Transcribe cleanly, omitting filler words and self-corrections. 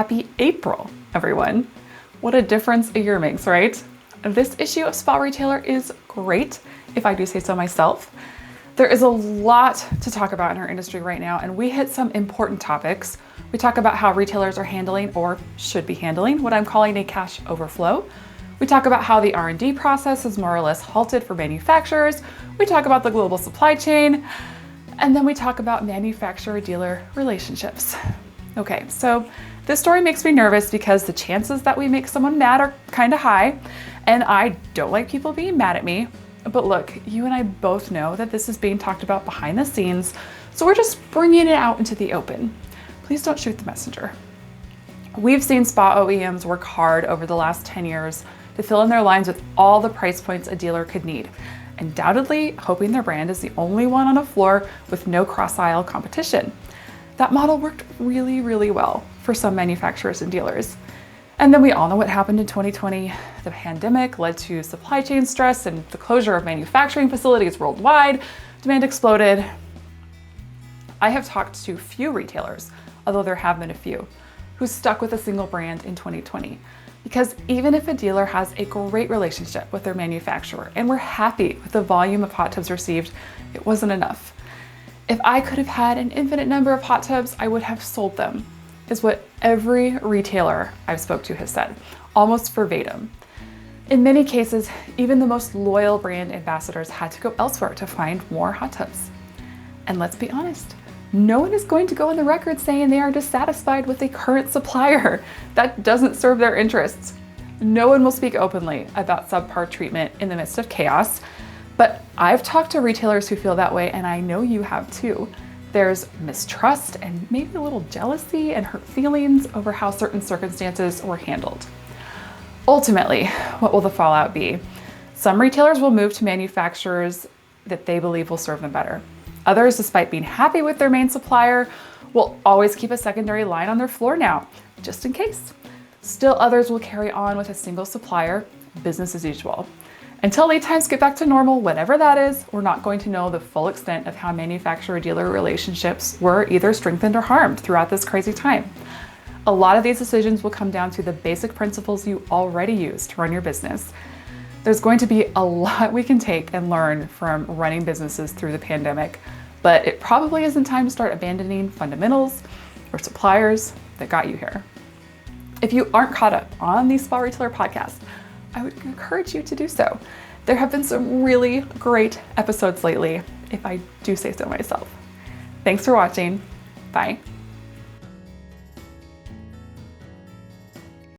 Happy April, everyone. What a difference a year makes, right? This issue of SpaRetailer is great, if I do say so myself. There is a lot to talk about in our industry right now, and we hit some important topics. We talk about how retailers are handling, or should be handling, what I'm calling a cash overflow. We talk about how the R&D process is more or less halted for manufacturers. We talk about the global supply chain, and then we talk about manufacturer-dealer relationships. Okay, so this story makes me nervous because the chances that we make someone mad are kind of high, and I don't like people being mad at me. But look, you and I both know that this is being talked about behind the scenes, so we're just bringing it out into the open. Please don't shoot the messenger. We've seen spa OEMs work hard over the last 10 years to fill in their lines with all the price points a dealer could need, undoubtedly hoping their brand is the only one on a floor with no cross-aisle competition. That model worked really, really well for some manufacturers and dealers. And then we all know what happened in 2020. The pandemic led to supply chain stress and the closure of manufacturing facilities worldwide. Demand exploded. I have talked to few retailers, although there have been a few, who stuck with a single brand in 2020. Because even if a dealer has a great relationship with their manufacturer and we're happy with the volume of hot tubs received, it wasn't enough. If I could have had an infinite number of hot tubs, I would have sold them, is what every retailer I've spoke to has said, almost verbatim. In many cases, even the most loyal brand ambassadors had to go elsewhere to find more hot tubs. And let's be honest, no one is going to go on the record saying they are dissatisfied with a current supplier. That doesn't serve their interests. No one will speak openly about subpar treatment in the midst of chaos. But I've talked to retailers who feel that way, and I know you have too. There's mistrust and maybe a little jealousy and hurt feelings over how certain circumstances were handled. Ultimately, what will the fallout be? Some retailers will move to manufacturers that they believe will serve them better. Others, despite being happy with their main supplier, will always keep a secondary line on their floor now, just in case. Still others will carry on with a single supplier, business as usual. Until lead times get back to normal, whatever that is, we're not going to know the full extent of how manufacturer-dealer relationships were either strengthened or harmed throughout this crazy time. A lot of these decisions will come down to the basic principles you already use to run your business. There's going to be a lot we can take and learn from running businesses through the pandemic, but it probably isn't time to start abandoning fundamentals or suppliers that got you here. If you aren't caught up on the SpaRetailer podcast, I would encourage you to do so. There have been some really great episodes lately, if I do say so myself. Thanks for watching. Bye.